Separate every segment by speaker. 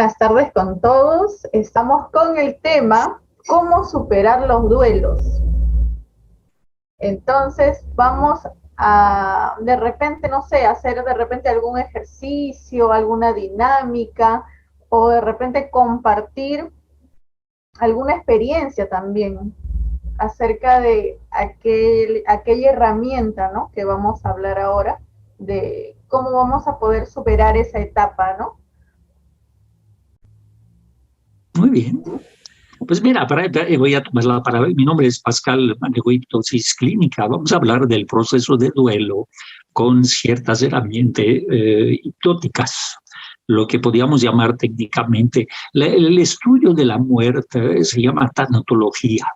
Speaker 1: Buenas tardes con todos. Estamos con el tema ¿cómo superar los duelos? Entonces vamos a de repente, no sé, hacer de repente algún ejercicio, alguna dinámica o de repente compartir alguna experiencia también acerca de aquella herramienta, ¿no?, que vamos a hablar ahora, de cómo vamos a poder superar esa etapa, ¿no?
Speaker 2: Muy bien. Pues mira, voy a tomar la palabra. Mi nombre es Pascal, manejo hipnosis clínica. Vamos a hablar del proceso de duelo con ciertas herramientas hipnóticas, lo que podríamos llamar técnicamente. El estudio de la muerte se llama tanatología.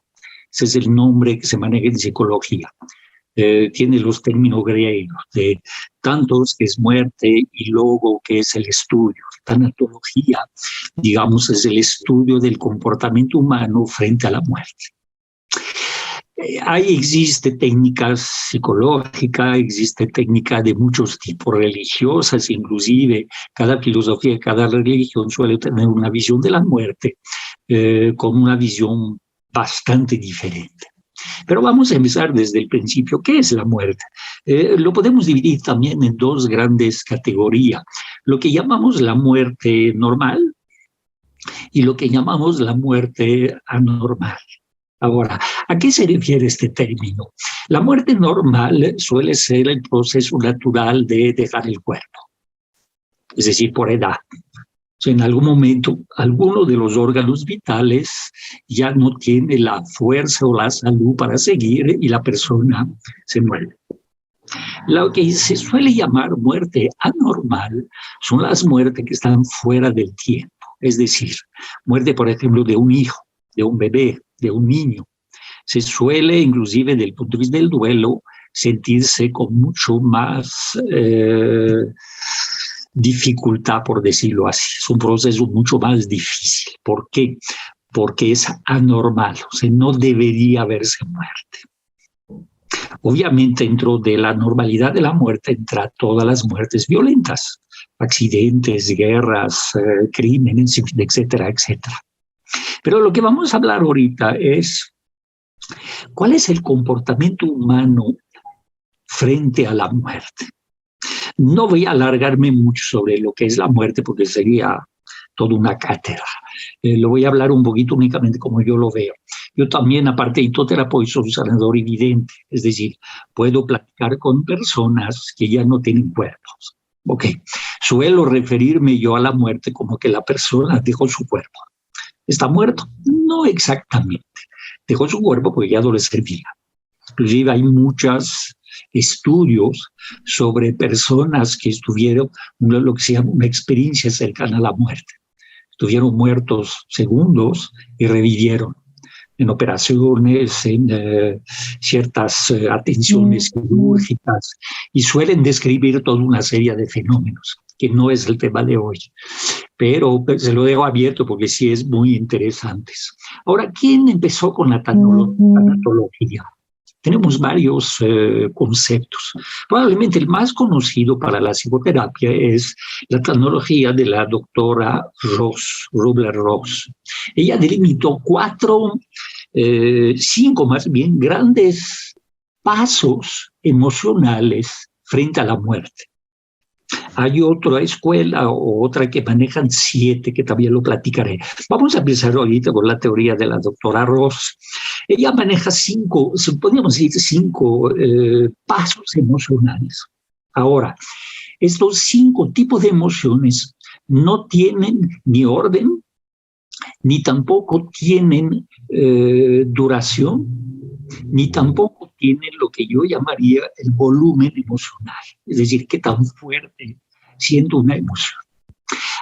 Speaker 2: Ese es el nombre que se maneja en psicología. Tiene los términos griegos de tantos, que es muerte, y logo, que es el estudio. Tanatología, digamos, es el estudio del comportamiento humano frente a la muerte. Ahí existe técnicas psicológicas, existe técnica de muchos tipos, religiosas inclusive. Cada filosofía, cada religión suele tener una visión de la muerte con una visión bastante diferente. Pero vamos a empezar desde el principio. ¿Qué es la muerte? Lo podemos dividir también en dos grandes categorías. Lo que llamamos la muerte normal y lo que llamamos la muerte anormal. Ahora, ¿a qué se refiere este término? La muerte normal suele ser el proceso natural de dejar el cuerpo, es decir, por edad. En algún momento, alguno de los órganos vitales ya no tiene la fuerza o la salud para seguir y la persona se muere. Lo que se suele llamar muerte anormal son las muertes que están fuera del tiempo. Es decir, muerte, por ejemplo, de un hijo, de un bebé, de un niño. Se suele, inclusive desde el punto de vista del duelo, sentirse con mucho más dificultad, por decirlo así. Es un proceso mucho más difícil. ¿Por qué? Porque es anormal, o sea, no debería haberse muerte. Obviamente, dentro de la normalidad de la muerte entra todas las muertes violentas, accidentes, guerras, crímenes, etcétera, etcétera. Pero lo que vamos a hablar ahorita es cuál es el comportamiento humano frente a la muerte. No voy a alargarme mucho sobre lo que es la muerte porque sería toda una cátedra. Lo voy a hablar un poquito únicamente como yo lo veo. Yo también, aparte de hipnoterapeuta, soy sanador evidente, es decir, puedo platicar con personas que ya no tienen cuerpos. Ok, suelo referirme yo a la muerte como que la persona dejó su cuerpo. ¿Está muerto? No exactamente. Dejó su cuerpo porque ya no le servía. Inclusive hay muchos estudios sobre personas que estuvieron lo que se llama una experiencia cercana a la muerte. Estuvieron muertos segundos y revivieron en operaciones, en ciertas atenciones quirúrgicas, y suelen describir toda una serie de fenómenos, que no es el tema de hoy. Pero se lo dejo abierto porque sí es muy interesante. Ahora, ¿quién empezó con la tanatología? Tenemos varios conceptos. Probablemente el más conocido para la psicoterapia es la tanatología de la doctora Kubler-Ross. Ella delimitó 5 más bien, grandes pasos emocionales frente a la muerte. Hay otra escuela o otra que manejan 7, que también lo platicaré. Vamos a empezar ahorita con la teoría de la doctora Ross. Ella maneja 5, podríamos decir 5 pasos emocionales. Ahora, estos 5 tipos de emociones no tienen ni orden, ni tampoco tienen duración, ni tampoco tienen lo que yo llamaría el volumen emocional, es decir, qué tan fuerte siento una emoción.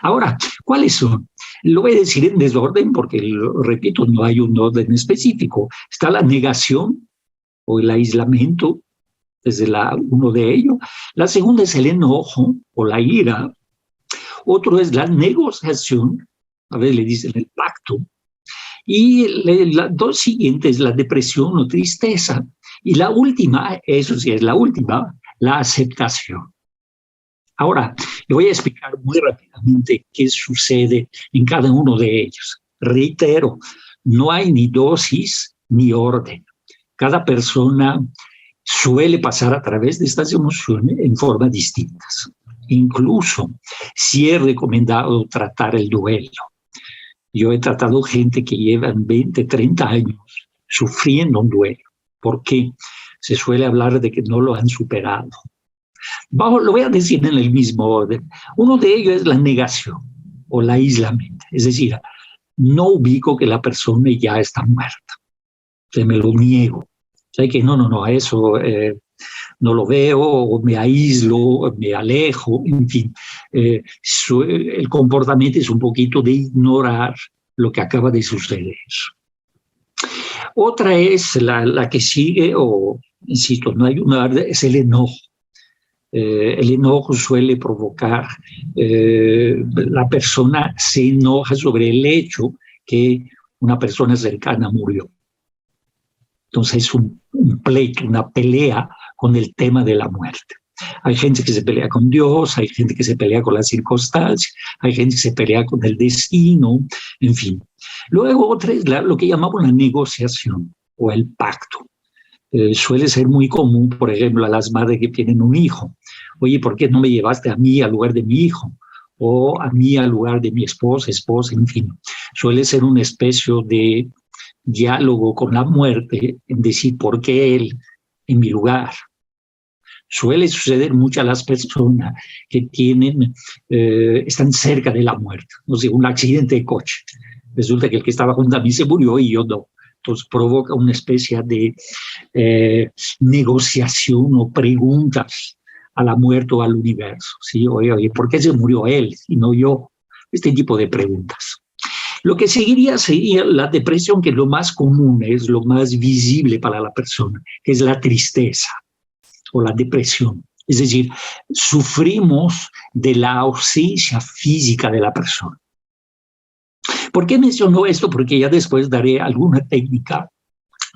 Speaker 2: Ahora, ¿cuáles son? Lo voy a decir en desorden porque, repito, no hay un orden específico. Está la negación o el aislamiento, desde uno de ellos. La segunda es el enojo o la ira. Otro es la negociación, a veces le dicen el pacto. Y las 2 siguientes, la depresión o tristeza. Y la última, eso sí es la última, la aceptación. Ahora, le voy a explicar muy rápidamente qué sucede en cada uno de ellos. Reitero, no hay ni dosis ni orden. Cada persona suele pasar a través de estas emociones en formas distintas. Incluso si es recomendado tratar el duelo. Yo he tratado gente que llevan 20, 30 años sufriendo un duelo. ¿Por qué? Se suele hablar de que no lo han superado. Lo voy a decir en el mismo orden. Uno de ellos es la negación o el aislamiento. Es decir, no ubico que la persona ya está muerta. Se me lo niego. O sea que no, a eso no lo veo, me aíslo, me alejo, en fin. El comportamiento es un poquito de ignorar lo que acaba de suceder. Otra es la que sigue, o insisto, no hay una, es el enojo. El enojo suele provocar, la persona se enoja sobre el hecho que una persona cercana murió. Entonces es un pleito, una pelea con el tema de la muerte. Hay gente que se pelea con Dios, hay gente que se pelea con las circunstancias, hay gente que se pelea con el destino, en fin. Luego otra es lo que llamamos la negociación o el pacto. Suele ser muy común, por ejemplo, a las madres que tienen un hijo. Oye, ¿por qué no me llevaste a mí al lugar de mi hijo? O a mí al lugar de mi esposa, en fin. Suele ser una especie de diálogo con la muerte, en decir, ¿por qué él en mi lugar? Suele suceder mucho a las personas que están cerca de la muerte. No sé, un accidente de coche. Resulta que el que estaba junto a mí se murió y yo no. Entonces provoca una especie de negociación o preguntas a la muerte o al universo. ¿Sí? Oye, ¿por qué se murió él y no yo? Este tipo de preguntas. Lo que seguiría sería la depresión, que es lo más común, es lo más visible para la persona, que es la tristeza o la depresión. Es decir, sufrimos de la ausencia física de la persona. ¿Por qué menciono esto? Porque ya después daré alguna técnica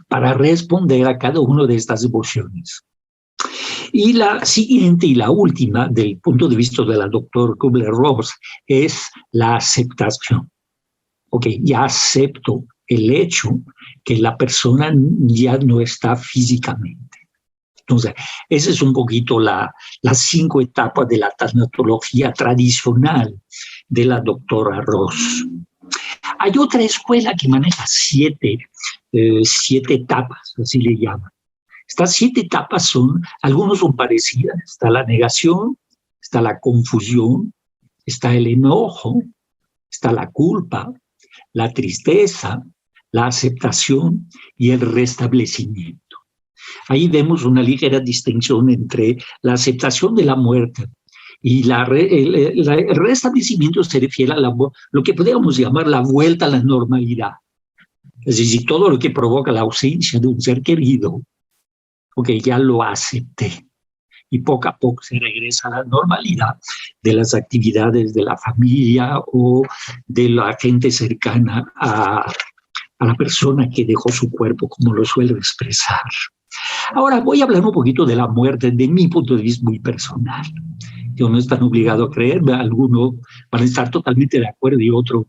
Speaker 2: para responder a cada una de estas emociones. Y la siguiente y la última, del punto de vista de la doctora Kübler-Ross, es la aceptación. Ok, ya acepto el hecho que la persona ya no está físicamente. Entonces, esa es un poquito las 5 etapas de la tanatología tradicional de la doctora Ross. Hay otra escuela que maneja 7 etapas, así le llaman. Estas 7 etapas algunos son parecidas. Está la negación, está la confusión, está el enojo, está la culpa, la tristeza, la aceptación y el restablecimiento. Ahí vemos una ligera distinción entre la aceptación de la muerte y el restablecimiento se refiere a lo que podríamos llamar la vuelta a la normalidad. Es decir, todo lo que provoca la ausencia de un ser querido, ya lo acepté. Y poco a poco se regresa a la normalidad de las actividades de la familia o de la gente cercana a la persona que dejó su cuerpo, como lo suelo expresar. Ahora voy a hablar un poquito de la muerte de mi punto de vista muy personal. Yo no están obligado a creerme, algunos van a estar totalmente de acuerdo y otros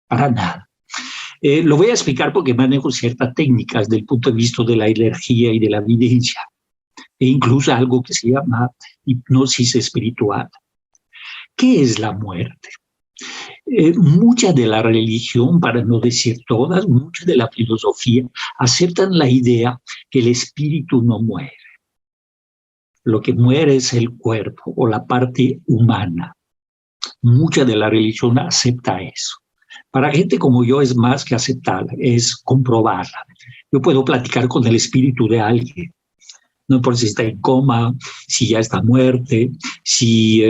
Speaker 2: para nada. Lo voy a explicar porque manejo ciertas técnicas desde el punto de vista de la energía y de la evidencia, e incluso algo que se llama hipnosis espiritual. ¿Qué es la muerte? Mucha de la religión, para no decir todas, mucha de la filosofía aceptan la idea que el espíritu no muere. Lo que muere es el cuerpo o la parte humana. Mucha de la religión acepta eso. Para gente como yo es más que aceptarla, es comprobarla. Yo puedo platicar con el espíritu de alguien. No importa si está en coma, si ya está muerte, si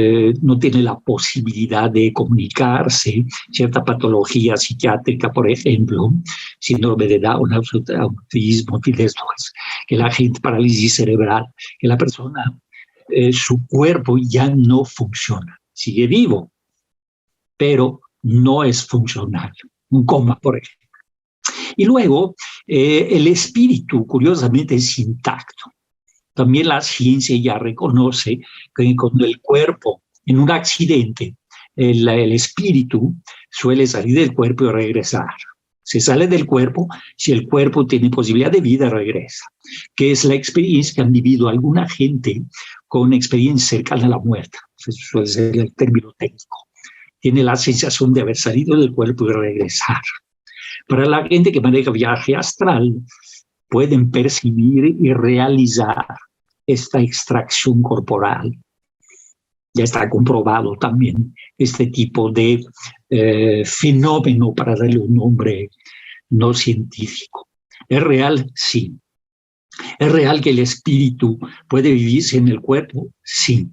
Speaker 2: no tiene la posibilidad de comunicarse, cierta patología psiquiátrica, por ejemplo, síndrome de Down, autismo, que la gente, parálisis cerebral, que la persona, su cuerpo ya no funciona, sigue vivo, pero no es funcional, un coma, por ejemplo. Y luego, el espíritu, curiosamente, es intacto. También la ciencia ya reconoce que cuando el cuerpo en un accidente, el espíritu suele salir del cuerpo y regresar. Se sale del cuerpo, si el cuerpo tiene posibilidad de vida, regresa. Que es la experiencia que han vivido alguna gente con experiencia cercana a la muerte. Eso suele ser el término técnico. Tiene la sensación de haber salido del cuerpo y regresar. Para la gente que maneja viaje astral, pueden percibir y realizar esta extracción corporal. Ya está comprobado también este tipo de fenómeno, para darle un nombre no científico. ¿Es real? Sí. ¿Es real que el espíritu puede vivir sin el cuerpo? Sí.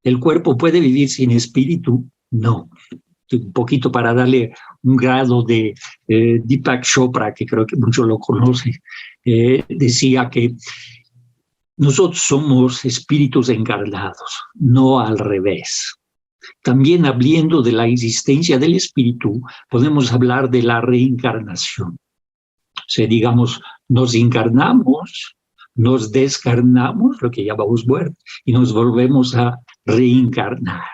Speaker 2: ¿El cuerpo puede vivir sin espíritu? No. Un poquito para darle un grado de Deepak Chopra, que creo que muchos lo conocen, decía que nosotros somos espíritus encarnados, no al revés. También hablando de la existencia del espíritu, podemos hablar de la reencarnación. O sea, digamos, nos encarnamos, nos descarnamos, lo que llamamos muerte, y nos volvemos a reencarnar.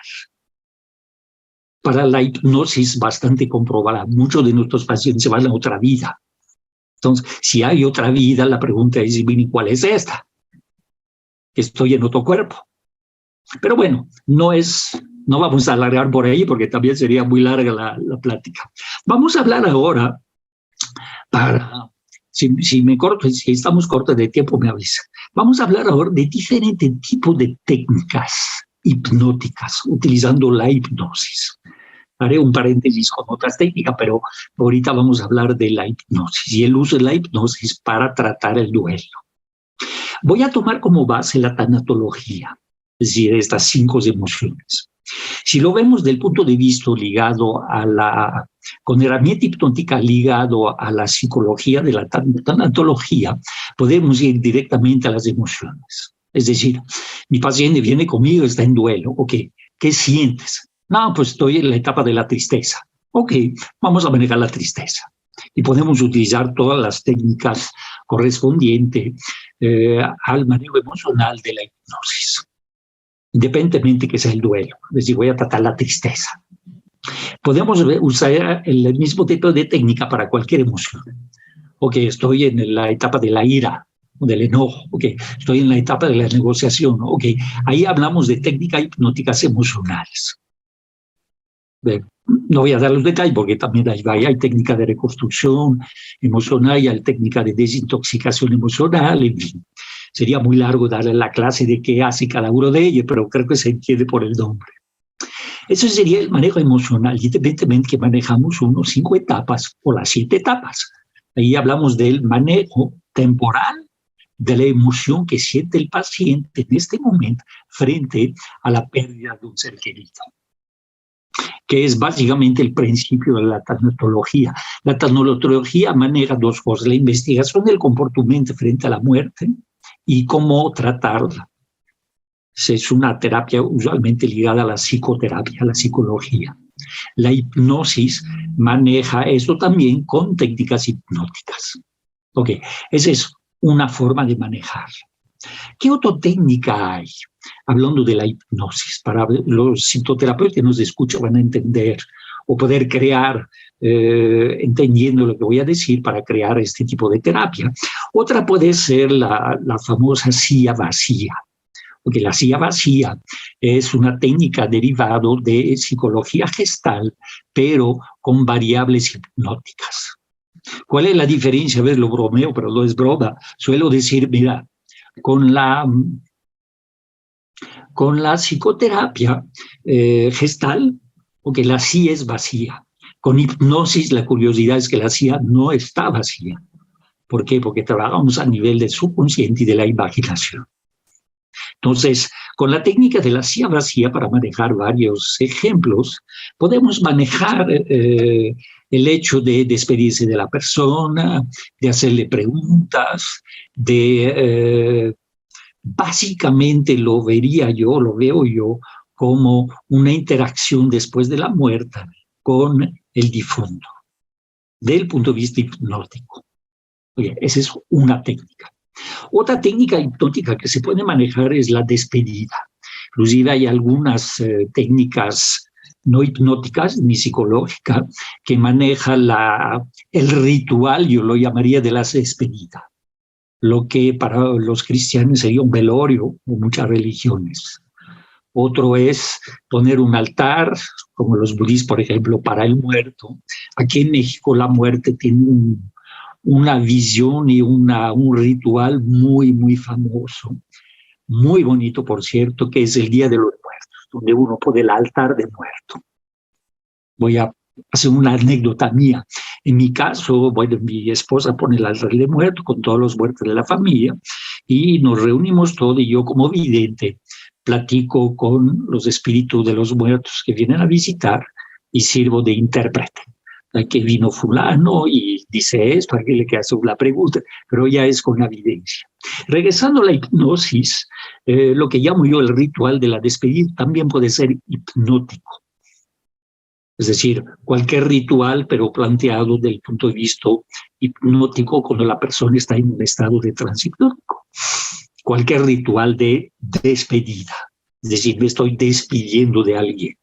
Speaker 2: Para la hipnosis bastante comprobada, muchos de nuestros pacientes se van a otra vida. Entonces, si hay otra vida, la pregunta es, ¿cuál es esta? Estoy en otro cuerpo. Pero bueno, no vamos a alargar por ahí porque también sería muy larga la plática. Vamos a hablar ahora, si estamos cortos de tiempo, me avisa. Vamos a hablar ahora de diferentes tipos de técnicas hipnóticas, utilizando la hipnosis. Haré un paréntesis con otras técnicas, pero ahorita vamos a hablar de la hipnosis y el uso de la hipnosis para tratar el duelo. Voy a tomar como base la tanatología, es decir, estas 5 emociones. Si lo vemos del punto de vista ligado con herramienta hipnótica ligado a la psicología de la tanatología, podemos ir directamente a las emociones. Es decir, mi paciente viene conmigo, está en duelo. Ok, ¿qué sientes? No, pues estoy en la etapa de la tristeza. Ok, vamos a manejar la tristeza. Y podemos utilizar todas las técnicas correspondientes al manejo emocional de la hipnosis, independientemente que sea el duelo. Es decir, voy a tratar la tristeza. Podemos usar el mismo tipo de técnica para cualquier emoción. Ok, estoy en la etapa de la ira, del enojo. Ok, estoy en la etapa de la negociación. Ok, ahí hablamos de técnicas hipnóticas emocionales. No voy a dar los detalles porque también hay técnica de reconstrucción emocional y hay técnica de desintoxicación emocional, en fin. Sería muy largo darle la clase de qué hace cada uno de ellos, pero creo que se entiende por el nombre. Eso sería el manejo emocional, y evidentemente que manejamos 5 etapas o las 7 etapas. Ahí hablamos del manejo temporal de la emoción que siente el paciente en este momento frente a la pérdida de un ser querido, que es básicamente el principio de la tanatología. La tanatología maneja 2 cosas, la investigación del comportamiento frente a la muerte y cómo tratarla. Es una terapia usualmente ligada a la psicoterapia, a la psicología. La hipnosis maneja eso también con técnicas hipnóticas. Ok, esa es una forma de manejar. ¿Qué otra técnica hay? Hablando de la hipnosis, para los psicoterapeutas que nos escuchan van a entender o poder crear, entendiendo lo que voy a decir, para crear este tipo de terapia. Otra puede ser la famosa silla vacía. Porque la silla vacía es una técnica derivada de psicología gestal, pero con variables hipnóticas. ¿Cuál es la diferencia? A ver, lo bromeo, pero no es broma. Suelo decir, mira, con la psicoterapia gestal, porque la silla es vacía. Con hipnosis, la curiosidad es que la silla no está vacía. ¿Por qué? Porque trabajamos a nivel del subconsciente y de la imaginación. Entonces, con la técnica de la silla vacía, para manejar varios ejemplos, podemos manejar el hecho de despedirse de la persona, de hacerle preguntas, básicamente lo veo yo como una interacción después de la muerte con el difunto, del punto de vista hipnótico. Oye, esa es una técnica. Otra técnica hipnótica que se puede manejar es la despedida. Inclusive hay algunas técnicas no hipnóticas ni psicológicas que maneja el ritual, yo lo llamaría de la despedida, lo que para los cristianos sería un velorio o muchas religiones. Otro es poner un altar, como los budistas, por ejemplo, para el muerto. Aquí en México la muerte tiene una visión y un ritual muy, muy famoso, muy bonito, por cierto, que es el Día de los Muertos, donde uno pone el altar de muerto. Voy a hacer una anécdota mía. En mi caso, bueno, mi esposa pone el altar de muerto con todos los muertos de la familia y nos reunimos todos y yo como vidente platico con los espíritus de los muertos que vienen a visitar y sirvo de intérprete. Que vino fulano y dice esto, aquí le hace una pregunta, pero ya es con la evidencia. Regresando a la hipnosis, lo que llamo yo el ritual de la despedida también puede ser hipnótico. Es decir, cualquier ritual, pero planteado desde el punto de vista hipnótico cuando la persona está en un estado de trance hipnótico. Cualquier ritual de despedida, es decir, me estoy despidiendo de alguien.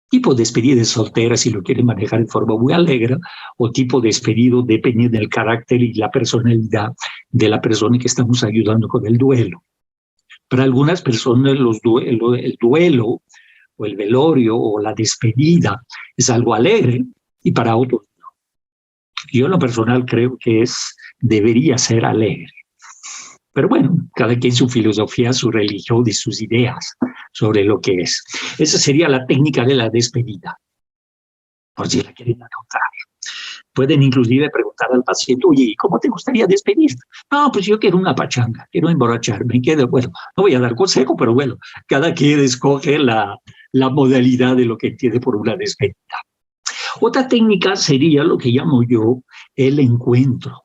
Speaker 2: Tipo de despedida soltera, si lo quieren manejar de forma muy alegre, o tipo de despedido depende del carácter y la personalidad de la persona que estamos ayudando con el duelo. Para algunas personas el duelo o el velorio o la despedida es algo alegre y para otros no. Yo en lo personal creo que debería ser alegre. Pero bueno, cada quien su filosofía, su religión y sus ideas sobre lo que es. Esa sería la técnica de la despedida, por si la quieren anotar. Pueden inclusive preguntar al paciente, oye, ¿cómo te gustaría despedirte? No, pues yo quiero una pachanga, quiero emborracharme. Bueno, no voy a dar consejo, pero bueno, cada quien escoge la modalidad de lo que entiende por una despedida. Otra técnica sería lo que llamo yo el encuentro.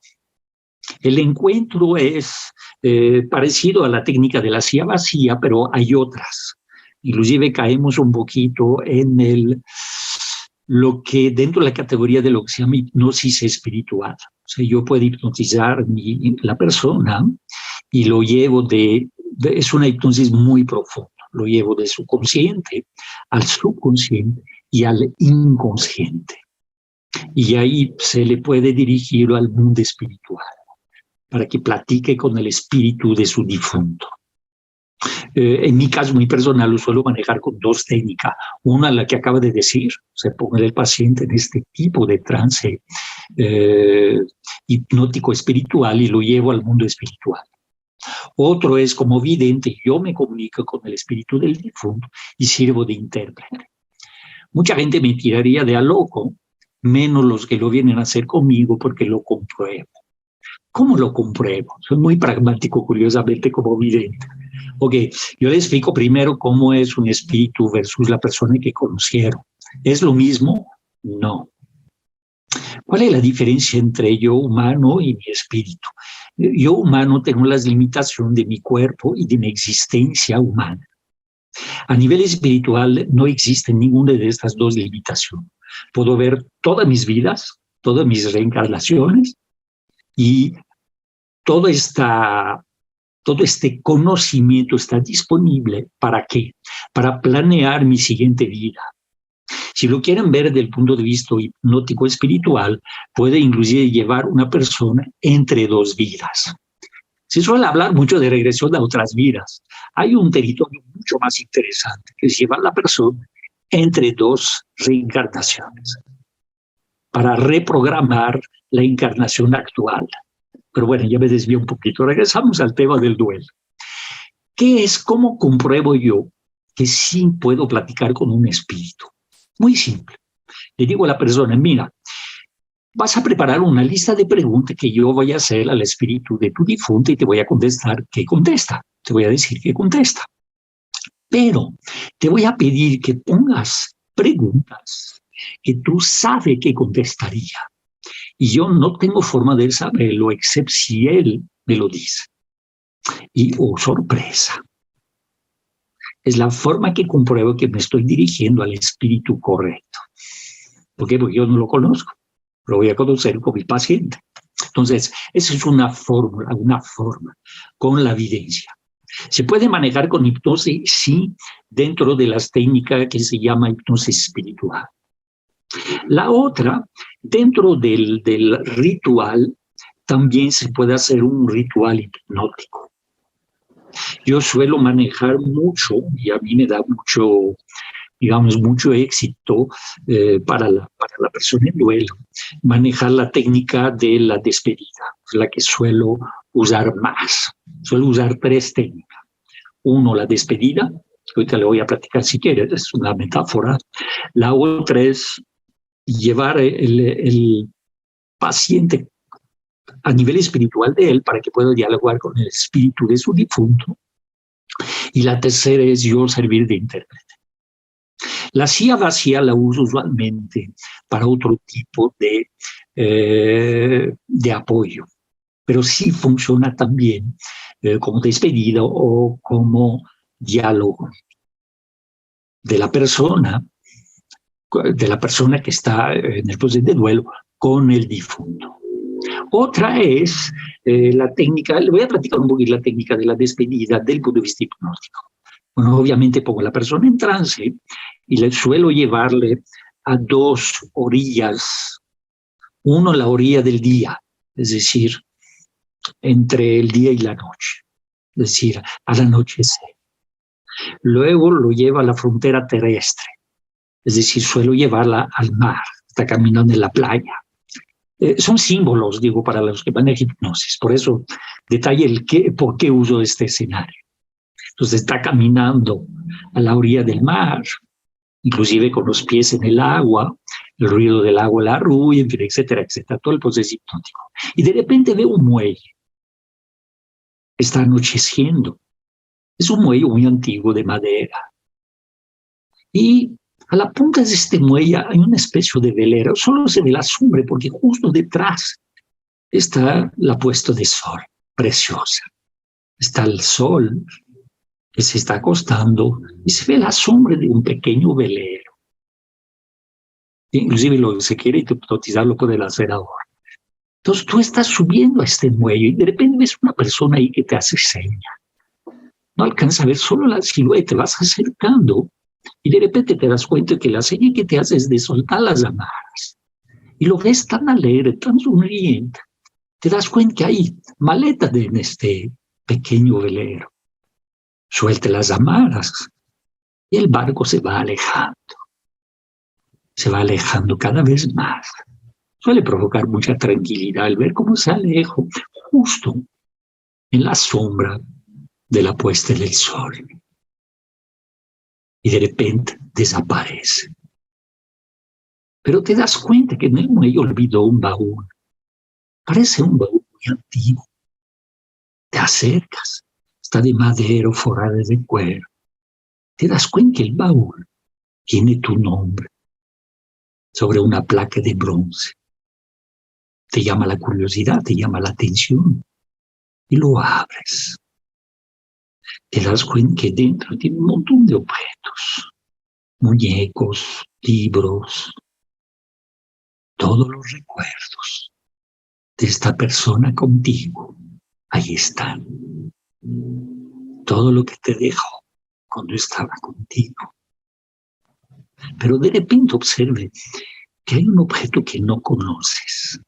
Speaker 2: El encuentro es parecido a la técnica de la silla vacía, pero hay otras. Inclusive caemos un poquito en lo que dentro de la categoría de lo que se llama hipnosis espiritual. O sea, yo puedo hipnotizar la persona y lo llevo es una hipnosis muy profunda. Lo llevo de su consciente al subconsciente y al inconsciente. Y ahí se le puede dirigir al mundo espiritual, para que platique con el espíritu de su difunto. En mi caso muy personal lo suelo manejar con dos técnicas. Una, la que acaba de decir, se pone el paciente en este tipo de trance hipnótico espiritual y lo llevo al mundo espiritual. Otro es como vidente, yo me comunico con el espíritu del difunto y sirvo de intérprete. Mucha gente me tiraría de a loco, menos los que lo vienen a hacer conmigo porque lo compruebo. ¿Cómo lo compruebo? Soy muy pragmático, curiosamente, como vidente. Ok, yo les explico primero cómo es un espíritu versus la persona que conocieron. ¿Es lo mismo? No. ¿Cuál es la diferencia entre yo humano y mi espíritu? Yo humano tengo las limitaciones de mi cuerpo y de mi existencia humana. A nivel espiritual no existe ninguna de estas dos limitaciones. Puedo ver todas mis vidas, todas mis reencarnaciones, y todo este conocimiento está disponible, ¿para qué? Para planear mi siguiente vida. Si lo quieren ver desde el punto de vista hipnótico espiritual, puede inclusive llevar una persona entre dos vidas. Se suele hablar mucho de regresión a otras vidas. Hay un territorio mucho más interesante, que es llevar a la persona entre dos reencarnaciones para reprogramar la encarnación actual. Pero bueno, ya me desvío un poquito. Regresamos al tema del duelo. ¿Cómo compruebo yo que sí puedo platicar con un espíritu? Muy simple. Le digo a la persona, mira, vas a preparar una lista de preguntas que yo voy a hacer al espíritu de tu difunto y te voy a contestar qué contesta. Te voy a decir qué contesta. Pero te voy a pedir que pongas preguntas que tú sabes que contestaría. Y yo no tengo forma de saberlo, excepto si él me lo dice. Y, oh, sorpresa. Es la forma que compruebo que me estoy dirigiendo al espíritu correcto. ¿Por qué? Porque yo no lo conozco. Lo voy a conocer con mi paciente. Entonces, esa es una forma con la evidencia. Se puede manejar con hipnosis, sí, dentro de las técnicas que se llama hipnosis espiritual. La otra, dentro del ritual, también se puede hacer un ritual hipnótico. Yo suelo manejar mucho, y a mí me da mucho, digamos, mucho éxito para la persona en duelo, manejar la técnica de la despedida, la que suelo usar más. Suelo usar 3 técnicas. Uno, la despedida, ahorita le voy a platicar si quieres, es una metáfora. La otra es llevar el paciente a nivel espiritual de él para que pueda dialogar con el espíritu de su difunto. Y la tercera es yo servir de intérprete. La silla vacía la uso usualmente para otro tipo de apoyo, pero sí funciona también como despedida o como diálogo de la persona que está en el proceso de duelo con el difunto. Otra es la técnica, le voy a platicar un poquito la técnica de la despedida del punto de vista hipnótico. Bueno, obviamente pongo a la persona en trance y le suelo llevarle a 2 orillas. Uno, la orilla del día, es decir, entre el día y la noche, es decir, al anochecer. Luego lo lleva a la frontera terrestre, es decir, suelo llevarla al mar, está caminando en la playa. Son símbolos, digo, para los que manejan hipnosis, por eso detalle por qué uso este escenario. Entonces está caminando a la orilla del mar, inclusive con los pies en el agua, el ruido del agua la arrulla, en fin, etcétera, etcétera, todo el proceso hipnótico. Y de repente ve un muelle, está anocheciendo, es un muelle muy antiguo de madera. Y a la punta de este muelle hay una especie de velero, solo se ve la sombra porque justo detrás está la puesta de sol, preciosa. Está el sol que se está acostando y se ve la sombra de un pequeño velero. Inclusive lo que se quiere hipnotizar lo puede hacer ahora. Entonces tú estás subiendo a este muelle y de repente ves una persona ahí que te hace seña. No alcanza a ver solo la silueta, te vas acercando y de repente te das cuenta que la seña que te hace es de soltar las amarras. Y lo ves tan alegre, tan sonriente. Te das cuenta que hay maleta en este pequeño velero. Suelte las amarras y el barco se va alejando. Se va alejando cada vez más. Suele provocar mucha tranquilidad al ver cómo se aleja justo en la sombra de la puesta del sol. Y de repente desaparece. Pero te das cuenta que en el muelle olvidó un baúl. Parece un baúl muy antiguo. Te acercas. Está de madera forrada de cuero. Te das cuenta que el baúl tiene tu nombre sobre una placa de bronce. Te llama la curiosidad, te llama la atención y lo abres. Te das cuenta que dentro tiene un montón de objetos, muñecos, libros, todos los recuerdos de esta persona contigo. Ahí están. Todo lo que te dejó cuando estaba contigo. Pero de repente observe que hay un objeto que no conoces.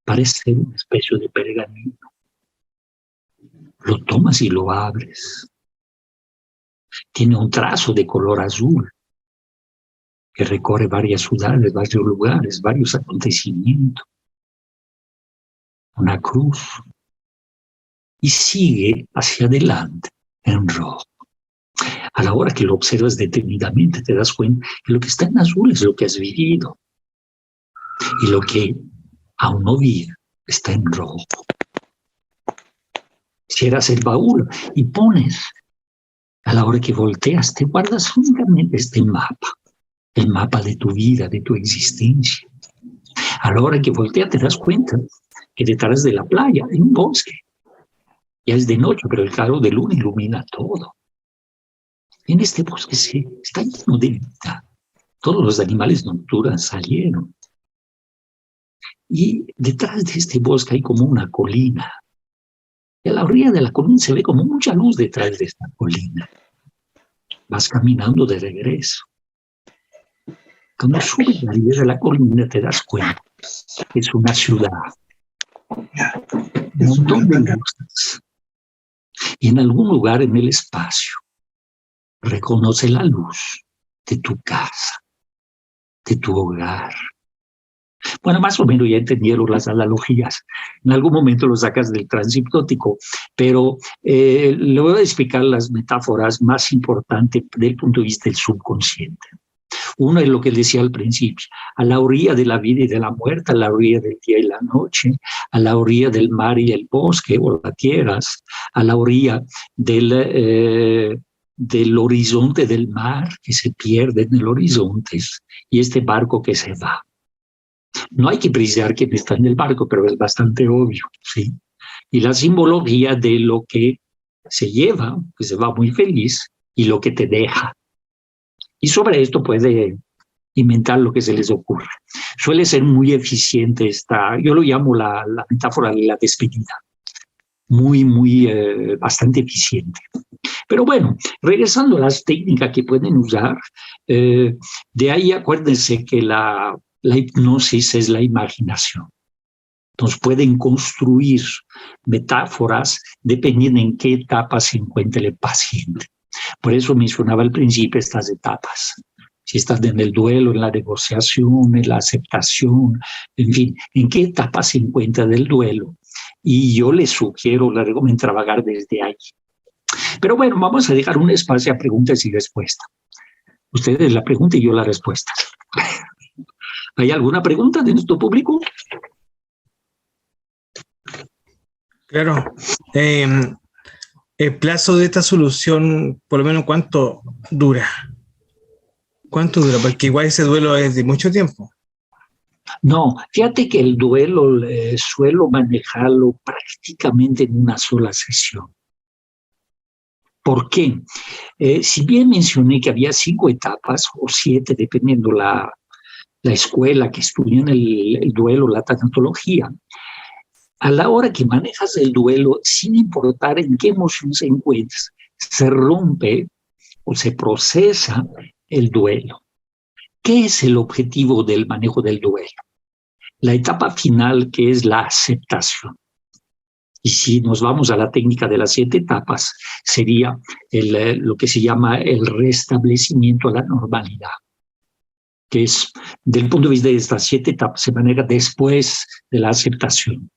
Speaker 2: Parece ser una especie de pergamino. Lo tomas y lo abres. Tiene un trazo de color azul que recorre varias ciudades, varios lugares, varios acontecimientos. Una cruz. Y sigue hacia adelante en rojo. A la hora que lo observas detenidamente te das cuenta que lo que está en azul es lo que has vivido. Y lo que aún no vi está en rojo. Cierras el baúl y pones, a la hora que volteas, te guardas únicamente este mapa, el mapa de tu vida, de tu existencia. A la hora que volteas te das cuenta que detrás de la playa hay un bosque. Ya es de noche, pero el claro de luna ilumina todo. En este bosque está lleno de vida. Todos los animales nocturnos salieron. Y detrás de este bosque hay como una colina. Y a la orilla de la colina se ve como mucha luz detrás de esta colina. Vas caminando de regreso. Cuando subes a la orilla de la colina te das cuenta que es una ciudad. Un montón de luces. Y en algún lugar en el espacio reconoce la luz de tu casa, de tu hogar. Bueno, más o menos ya entendieron las analogías. En algún momento lo sacas del transhipnótico, pero le voy a explicar las metáforas más importantes desde el punto de vista del subconsciente. Uno es lo que decía al principio, a la orilla de la vida y de la muerte, a la orilla del día y la noche, a la orilla del mar y el bosque o las tierras, a la orilla del horizonte del mar que se pierde en el horizonte y este barco que se va. No hay que precisar quién está en el barco, pero es bastante obvio, ¿sí? Y la simbología de lo que se lleva, que se va muy feliz, y lo que te deja. Y sobre esto puede inventar lo que se les ocurre. Suele ser muy eficiente yo lo llamo la metáfora de la despedida. Bastante eficiente. Pero bueno, regresando a las técnicas que pueden usar, de ahí acuérdense que la hipnosis es la imaginación. Entonces pueden construir metáforas dependiendo en qué etapa se encuentre el paciente. Por eso mencionaba al principio estas etapas. Si estás en el duelo, en la negociación, en la aceptación, en fin, en qué etapa se encuentra del duelo. Y yo les sugiero, les recomiendo trabajar desde ahí. Pero bueno, vamos a dejar un espacio a preguntas y respuestas. Ustedes la pregunta y yo la respuesta. ¿Hay alguna pregunta de nuestro público?
Speaker 3: Claro. El plazo de esta solución, por lo menos, ¿cuánto dura? ¿Cuánto dura? Porque igual ese duelo es de mucho tiempo.
Speaker 2: No, fíjate que el duelo suelo manejarlo prácticamente en una sola sesión. ¿Por qué? Si bien mencioné que había 5 etapas o 7, dependiendo la escuela que estudian el duelo, la tanatología, a la hora que manejas el duelo, sin importar en qué emoción se encuentre, se rompe o se procesa el duelo. ¿Qué es el objetivo del manejo del duelo? La etapa final, que es la aceptación. Y si nos vamos a la técnica de las 7 etapas, sería lo que se llama el restablecimiento a la normalidad, que es, del punto de vista de estas 7 etapas, se maneja después de la aceptación.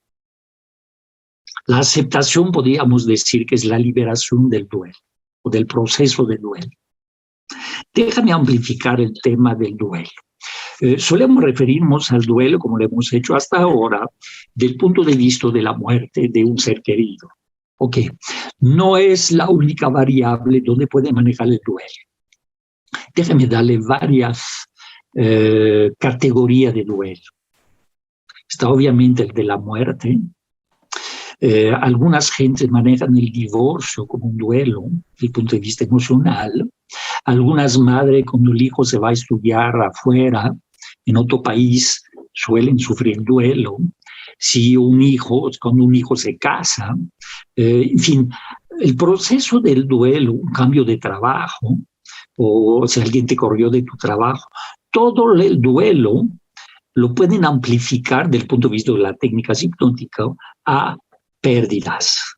Speaker 2: La aceptación podríamos decir que es la liberación del duelo, o del proceso de duelo. Déjame amplificar el tema del duelo. Solemos referirnos al duelo, como lo hemos hecho hasta ahora, del punto de vista de la muerte de un ser querido. Ok, no es la única variable donde puede manejar el duelo. Déjame darle varias categorías de duelo. Está obviamente el de la muerte. Algunas gentes manejan el divorcio como un duelo desde el punto de vista emocional. Algunas madres, cuando el hijo se va a estudiar afuera, en otro país, suelen sufrir el duelo. Si cuando un hijo se casa, en fin, el proceso del duelo, un cambio de trabajo, o si alguien te corrió de tu trabajo, todo el duelo lo pueden amplificar desde el punto de vista de la técnica hipnótica a pérdidas.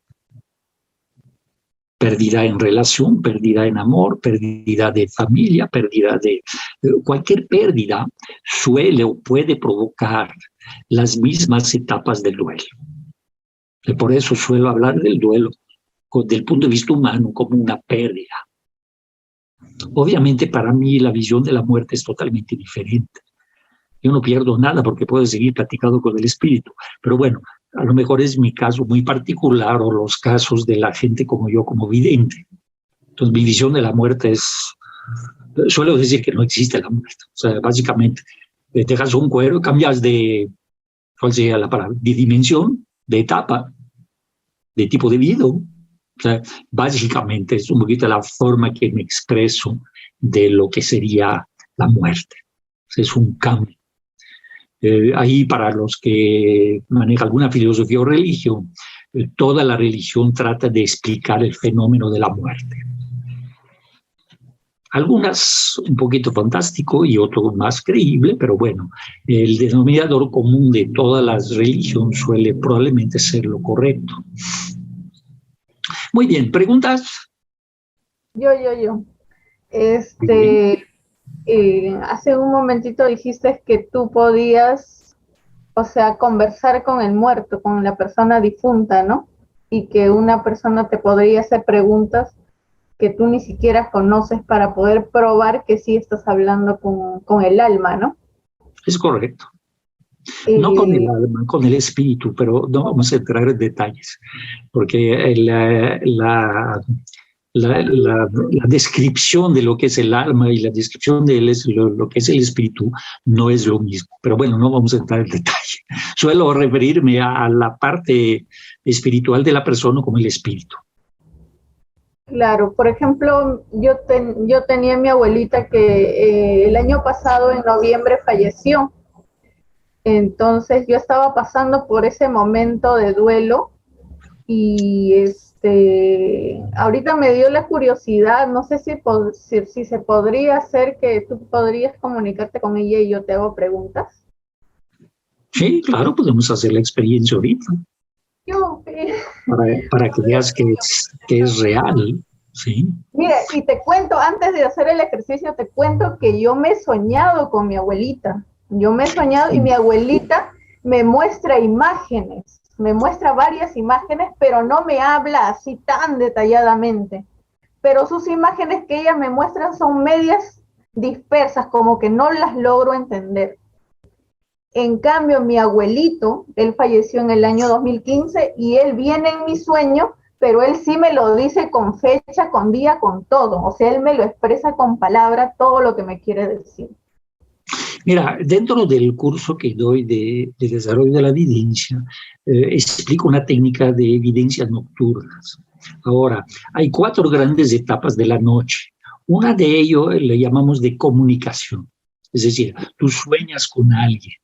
Speaker 2: Pérdida en relación, pérdida en amor, pérdida de familia, pérdida de... cualquier pérdida suele o puede provocar las mismas etapas del duelo. Y por eso suelo hablar del duelo desde el punto de vista humano como una pérdida. Obviamente para mí la visión de la muerte es totalmente diferente. Yo no pierdo nada porque puedo seguir platicando con el espíritu. Pero bueno, a lo mejor es mi caso muy particular o los casos de la gente como yo, como vidente. Entonces mi visión de la muerte suelo decir que no existe la muerte. O sea, básicamente te dejas un cuero y cambias ¿cuál sería la palabra? De dimensión, de etapa, de tipo de vida. O sea, básicamente es un poquito la forma que me expreso de lo que sería la muerte. O sea, es un cambio. Ahí para los que manejan alguna filosofía o religión, toda la religión trata de explicar el fenómeno de la muerte. Algunas un poquito fantástico y otro más creíble, pero bueno, el denominador común de todas las religiones suele probablemente ser lo correcto. Muy bien, ¿preguntas?
Speaker 1: Yo. Hace un momentito dijiste que tú podías, o sea, conversar con el muerto, con la persona difunta, ¿no? Y que una persona te podría hacer preguntas que tú ni siquiera conoces para poder probar que sí estás hablando con el alma, ¿no?
Speaker 2: Es correcto. No con el alma, con el espíritu, pero no vamos a entrar en detalles, porque la descripción de lo que es el alma y la descripción de lo que es el espíritu no es lo mismo. Pero bueno, no vamos a entrar en detalle. Suelo referirme a la parte espiritual de la persona como el espíritu.
Speaker 1: Claro, por ejemplo, yo tenía a mi abuelita que el año pasado, en noviembre, falleció. Entonces yo estaba pasando por ese momento de duelo y ahorita me dio la curiosidad, no sé si se podría hacer que tú podrías comunicarte con ella y yo te hago preguntas.
Speaker 2: Sí, claro, podemos hacer la experiencia ahorita. Para que veas que es real, ¿sí?
Speaker 1: Mira, y te cuento, antes de hacer el ejercicio, te cuento que yo me he soñado con mi abuelita. Yo me he soñado y mi abuelita me muestra imágenes, me muestra varias imágenes, pero no me habla así tan detalladamente. Pero sus imágenes que ella me muestra son medias dispersas, como que no las logro entender. En cambio, mi abuelito, él falleció en el año 2015 y él viene en mi sueño, pero él sí me lo dice con fecha, con día, con todo. O sea, él me lo expresa con palabras, todo lo que me quiere decir.
Speaker 2: Mira, dentro del curso que doy de desarrollo de la evidencia, explico una técnica de evidencias nocturnas. Ahora, hay 4 grandes etapas de la noche. Una de ellas le llamamos de comunicación. Es decir, tú sueñas con alguien.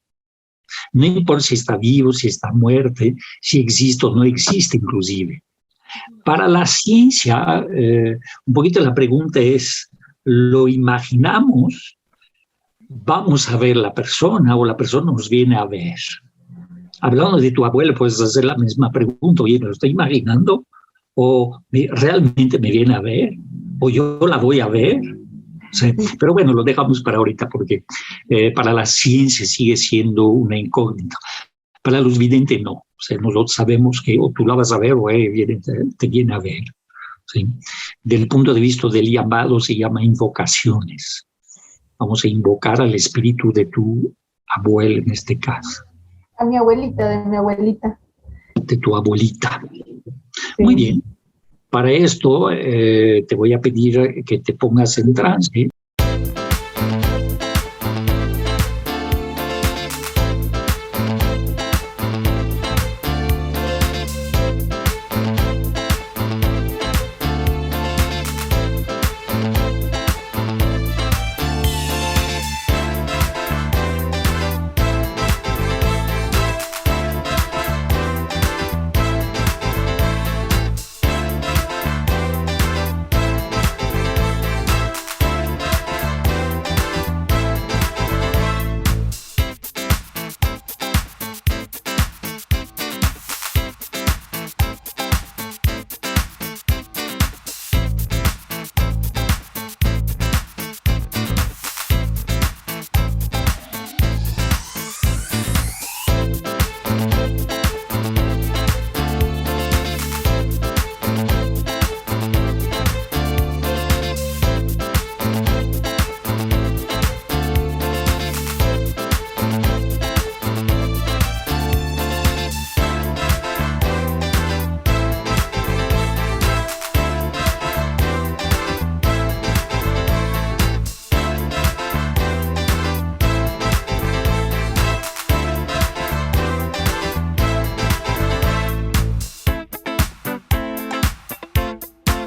Speaker 2: No importa si está vivo, si está muerto, si existe o no existe inclusive. Para la ciencia, un poquito la pregunta es, ¿lo imaginamos? ¿Vamos a ver la persona o la persona nos viene a ver? Hablando de tu abuelo, puedes hacer la misma pregunta. Oye, ¿me lo estoy imaginando? ¿O realmente me viene a ver? ¿O yo la voy a ver? Sí, pero bueno, lo dejamos para ahorita porque para la ciencia sigue siendo una incógnita. Para los videntes no. O sea, nosotros sabemos que o tú la vas a ver o te viene a ver. ¿Sí? Del punto de vista del llamado se llama invocaciones. Vamos a invocar al espíritu de tu abuelo en este caso.
Speaker 1: A mi abuelita, de mi abuelita.
Speaker 2: De tu abuelita.
Speaker 1: Sí.
Speaker 2: Muy bien. Para esto te voy a pedir que te pongas en trance.